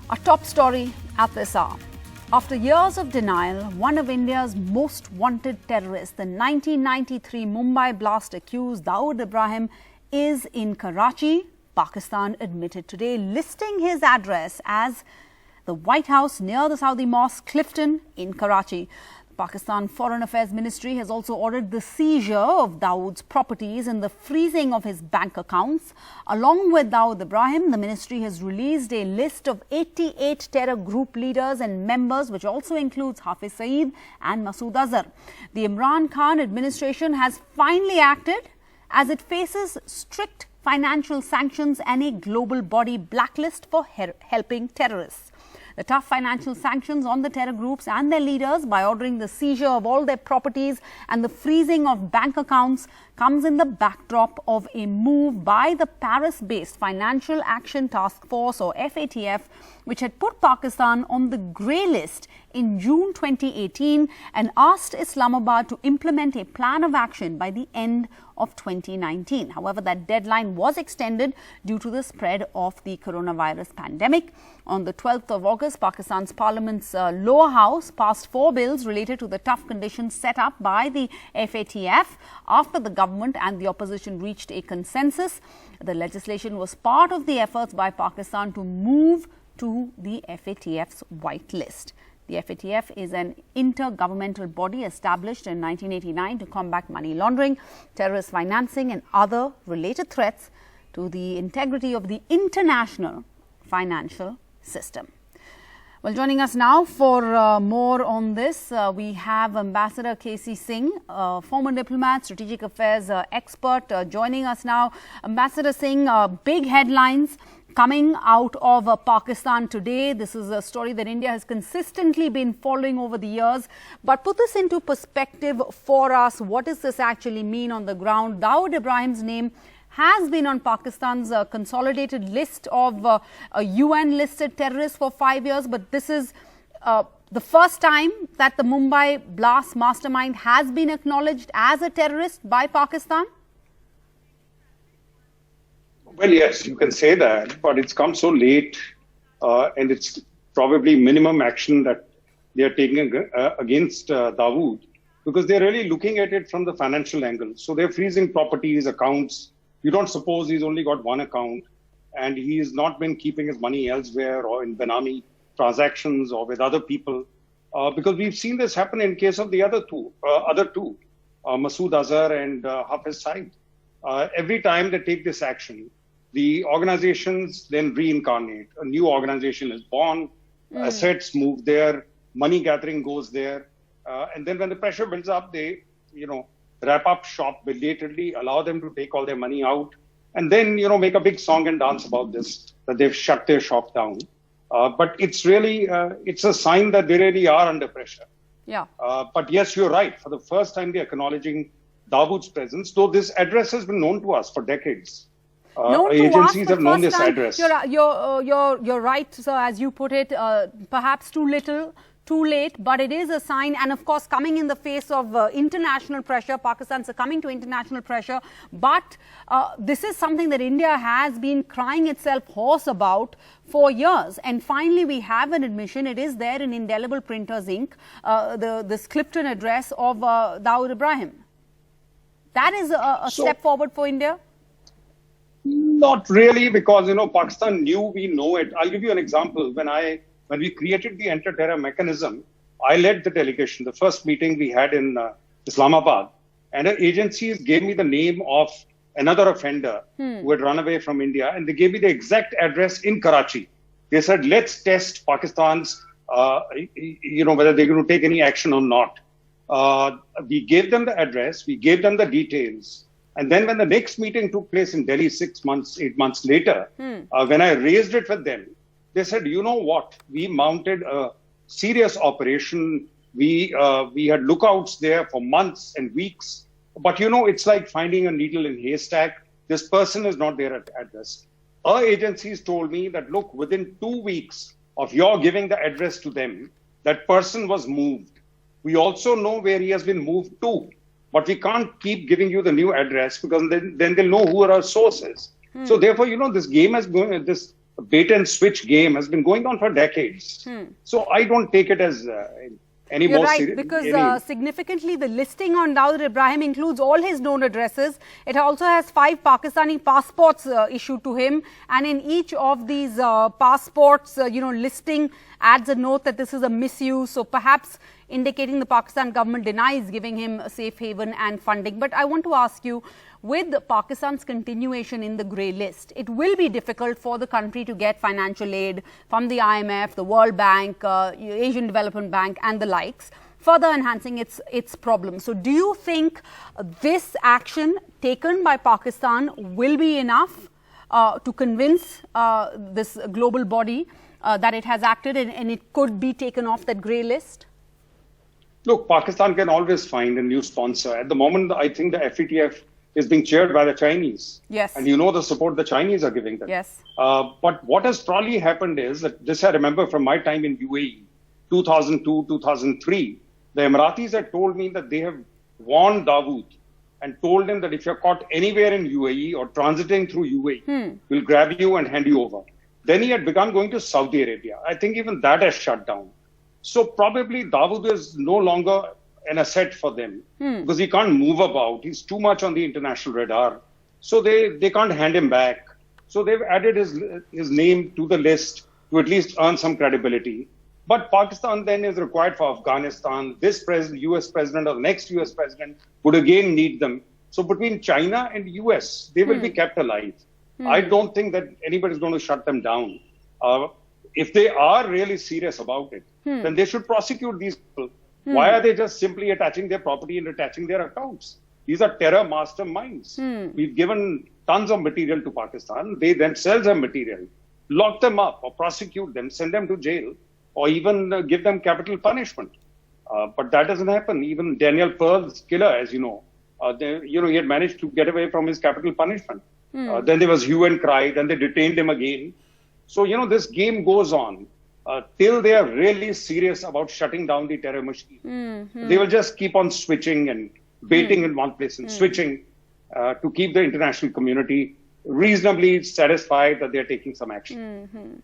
Our top story at this hour. After years of denial, one of India's most wanted terrorists, the 1993 Mumbai blast accused Dawood Ibrahim, is in Karachi. Pakistan admitted today, listing his address as the White House near the Saudi Mosque Clifton in Karachi. Pakistan Foreign Affairs Ministry has also ordered the seizure of Dawood's properties and the freezing of his bank accounts. Along with Dawood Ibrahim, the ministry has released a list of 88 terror group leaders and members, which also includes Hafiz Saeed and Masood Azhar. The Imran Khan administration has finally acted as it faces strict financial sanctions and a global body blacklist for helping terrorists. The tough financial sanctions on the terror groups and their leaders by ordering the seizure of all their properties and the freezing of bank accounts comes in the backdrop of a move by the Paris-based Financial Action Task Force, or FATF, which had put Pakistan on the grey list in June 2018 and asked Islamabad to implement a plan of action by the end of 2019. However, that deadline was extended due to the spread of the coronavirus pandemic. On the 12th of August, Pakistan's Parliament's lower house passed 4 bills related to the tough conditions set up by the FATF after the government and the opposition reached a consensus. The legislation was part of the efforts by Pakistan to move to the FATF's white list. The FATF is an intergovernmental body established in 1989 to combat money laundering, terrorist financing and other related threats to the integrity of the international financial system. Well, joining us now for more on this, we have Ambassador K.C. Singh, former diplomat, strategic affairs expert, joining us now. Ambassador Singh, big headlines coming out of Pakistan today. This is a story that India has consistently been following over the years. But put this into perspective for us. What does this actually mean on the ground? Dawood Ibrahim's name has been on Pakistan's consolidated list of UN-listed terrorists for 5 years. But this is the first time that the Mumbai blast mastermind has been acknowledged as a terrorist by Pakistan. Well, yes, you can say that, but it's come so late, and it's probably minimum action that they are taking against Dawood, because they're really looking at it from the financial angle. So they're freezing properties, accounts. You don't suppose he's only got one account, and he's not been keeping his money elsewhere or in Benami transactions or with other people, because we've seen this happen in case of the other two, Masood Azhar and Hafiz Saeed. Every time they take this action, the organizations then reincarnate. A new organization is born, assets move there, money gathering goes there. And then when the pressure builds up, they, wrap up shop belatedly, allow them to take all their money out, and then, make a big song and dance about this, that they've shut their shop down. But it's really, it's a sign that they really are under pressure. Yeah. But yes, you're right. For the first time, they're acknowledging Dawood's presence, though this address has been known to us for decades. Agencies have known this address. You're right, sir, as you put it, perhaps too little, too late, but it is a sign, and of course coming in the face of international pressure. Pakistan succumbing to international pressure, but this is something that India has been crying itself hoarse about for years, and finally we have an admission. It is there in indelible printer's ink, this Clifton address of Dawood Ibrahim. That is a step forward for India? Not really, because, Pakistan knew we know it. I'll give you an example. When we created the anti-terror mechanism, I led the delegation, the first meeting we had in Islamabad, and the agencies gave me the name of another offender who had run away from India, and they gave me the exact address in Karachi. They said, let's test Pakistan's, whether they're going to take any action or not. We gave them the address, we gave them the details. And then when the next meeting took place in Delhi 8 months later, when I raised it with them, they said, you know what, we mounted a serious operation. We had lookouts there for months and weeks. But, it's like finding a needle in a haystack. This person is not there at the address. Our agencies told me that, look, within 2 weeks of your giving the address to them, that person was moved. We also know where he has been moved to. But we can't keep giving you the new address, because then they'll know who are our sources. So therefore, this game has bait and switch game has been going on for decades. So I don't take it as any You're more right, serious. because significantly the listing on Dawood Ibrahim includes all his known addresses. It also has 5 Pakistani passports issued to him, and in each of these passports, listing adds a note that this is a misuse, so perhaps indicating the Pakistan government denies giving him a safe haven and funding. But I want to ask you, with Pakistan's continuation in the grey list, it will be difficult for the country to get financial aid from the IMF, the World Bank, Asian Development Bank and the likes, further enhancing its problems. So do you think this action taken by Pakistan will be enough to convince this global body that it has acted and it could be taken off that grey list? Look, Pakistan can always find a new sponsor. At the moment, I think the FATF is being chaired by the Chinese. Yes. And you know the support the Chinese are giving them. Yes. But what has probably happened is that this I remember from my time in UAE, 2002, 2003, the Emiratis had told me that they have warned Dawood and told him that if you're caught anywhere in UAE or transiting through UAE, we'll grab you and hand you over. Then he had begun going to Saudi Arabia. I think even that has shut down. So probably Dawood is no longer an asset for them because he can't move about. He's too much on the international radar. So they can't hand him back. So they've added his name to the list to at least earn some credibility. But Pakistan then is required for Afghanistan. This US president or the next US president would again need them. So between China and US, they will be kept alive. I don't think that anybody's going to shut them down. If they are really serious about it, then they should prosecute these people. Why are they just simply attaching their property and attaching their accounts? These are terror masterminds. We've given tons of material to Pakistan. They themselves have material. Lock them up or prosecute them, send them to jail, or even give them capital punishment. But that doesn't happen. Even Daniel Pearl's killer, as you know, he had managed to get away from his capital punishment. Then there was hue and cry. Then they detained him again. So, this game goes on. Till they are really serious about shutting down the terror machine. They will just keep on switching and baiting in one place and switching to keep the international community reasonably satisfied that they are taking some action.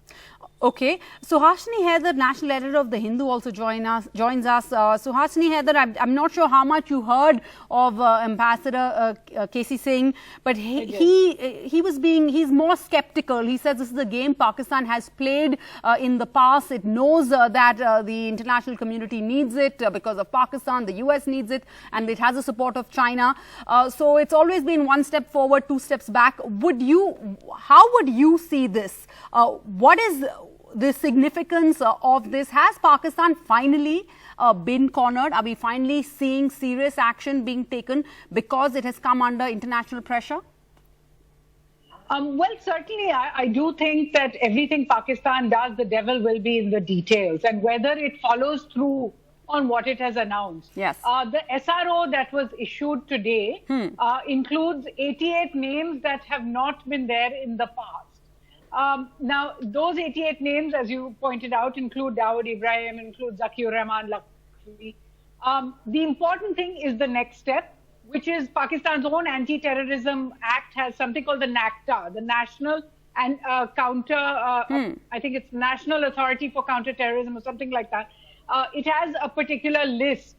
Okay. Suhasini Haider, national editor of The Hindu, also joins us. Suhasini Haider, I'm not sure how much you heard of Ambassador K.C. Singh, but he's more skeptical. He says this is a game Pakistan has played in the past. It knows that the international community needs it because of Pakistan. The US needs it, and it has the support of China. So it's always been one step forward, 2 steps back. How would you see this? What is the significance of this? Has Pakistan finally been cornered? Are we finally seeing serious action being taken because it has come under international pressure? Well, certainly, I do think that everything Pakistan does, the devil will be in the details, and whether it follows through on what it has announced. Yes. The SRO that was issued today includes 88 names that have not been there in the past. Now, those 88 names, as you pointed out, include Dawood Ibrahim, include Zakir Rahman Lakhvi. The important thing is the next step, which is Pakistan's own Anti-Terrorism Act has something called the NACTA, the National and I think it's National Authority for Counter-Terrorism or something like that. It has a particular list.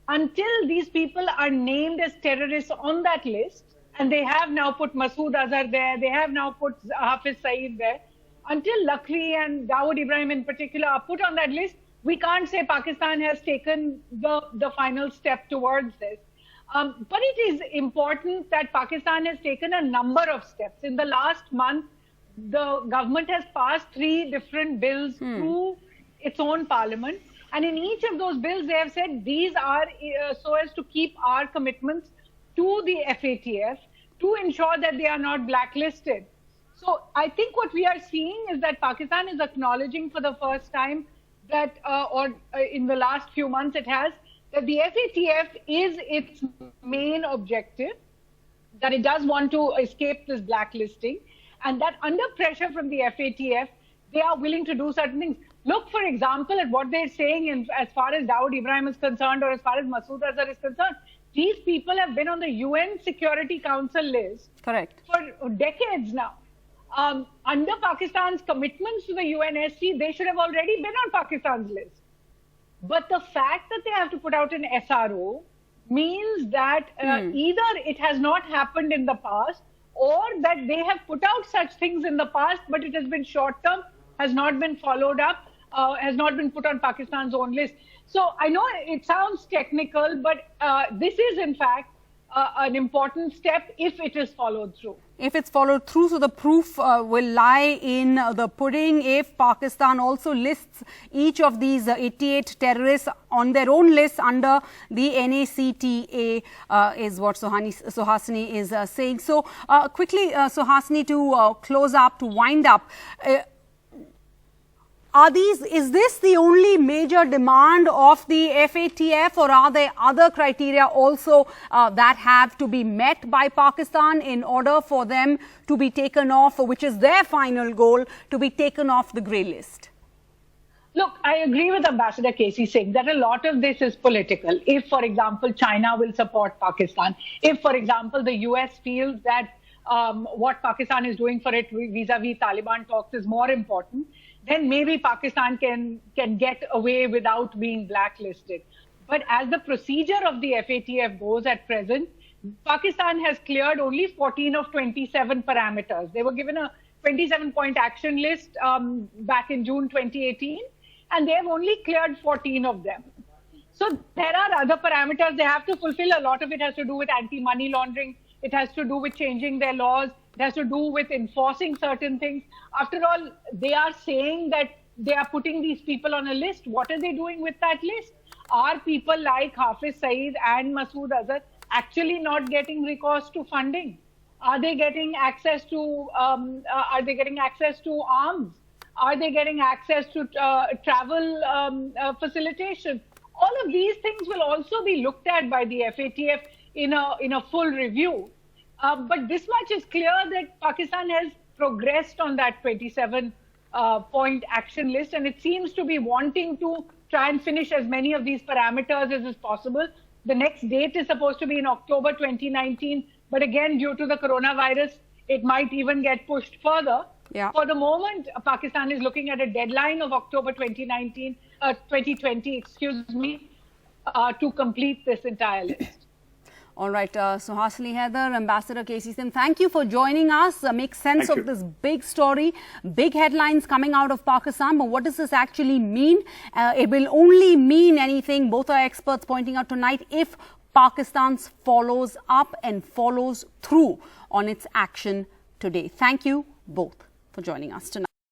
Until these people are named as terrorists on that list, and they have now put Masood Azhar there, they have now put Hafiz Saeed there. Until Lakhvi and Dawood Ibrahim in particular are put on that list, we can't say Pakistan has taken the final step towards this. But it is important that Pakistan has taken a number of steps. In the last month, the government has passed 3 different bills through its own parliament. And in each of those bills, they have said these are so as to keep our commitments to the FATF to ensure that they are not blacklisted. So I think what we are seeing is that Pakistan is acknowledging for the first time that, in the last few months it has, that the FATF is its main objective, that it does want to escape this blacklisting, and that under pressure from the FATF, they are willing to do certain things. Look, for example, at what they're saying as far as Dawood Ibrahim is concerned or as far as Masood Azhar is concerned. These people have been on the UN Security Council list Correct. for decades now. under Pakistan's commitments to the UNSC, they should have already been on Pakistan's list. But the fact that they have to put out an SRO means that either it has not happened in the past, or that they have put out such things in the past, but it has been short-term, has not been followed up, has not been put on Pakistan's own list. So I know it sounds technical, but this is in fact an important step if it is followed through. If it's followed through, so the proof will lie in the pudding. If Pakistan also lists each of these 88 terrorists on their own list under the NACTA, is what Suhasini is saying. So quickly, Suhasini, to close up, to wind up, is this the only major demand of the FATF, or are there other criteria also that have to be met by Pakistan in order for them to be taken off, which is their final goal, to be taken off the grey list? Look, I agree with Ambassador Casey saying that a lot of this is political. If, for example, China will support Pakistan, if, for example, the US feels that what Pakistan is doing for it vis-a-vis Taliban talks is more important, then maybe Pakistan can get away without being blacklisted. But as the procedure of the FATF goes at present, Pakistan has cleared only 14 of 27 parameters. They were given a 27-point action list back in June 2018, and they have only cleared 14 of them. So there are other parameters they have to fulfill. A lot of it has to do with anti-money laundering. It has to do with changing their laws. It has to do with enforcing certain things. After all, they are saying that they are putting these people on a list. What are they doing with that list? Are people like Hafiz Saeed and Masood Azhar actually not getting recourse to funding? Are they getting access to arms? Are they getting access to travel facilitation? All of these things will also be looked at by the FATF in a full review. But this much is clear that Pakistan has progressed on that 27-point action list, and it seems to be wanting to try and finish as many of these parameters as is possible. The next date is supposed to be in October 2019, but again, due to the coronavirus, it might even get pushed further. Yeah. For the moment, Pakistan is looking at a deadline of October 2020, to complete this entire list. All right, Suhasini Haider, Ambassador Casey Sim, thank you for joining us. Make sense of this big story, big headlines coming out of Pakistan. But what does this actually mean? It will only mean anything, both our experts pointing out tonight, if Pakistan follows up and follows through on its action today. Thank you both for joining us tonight.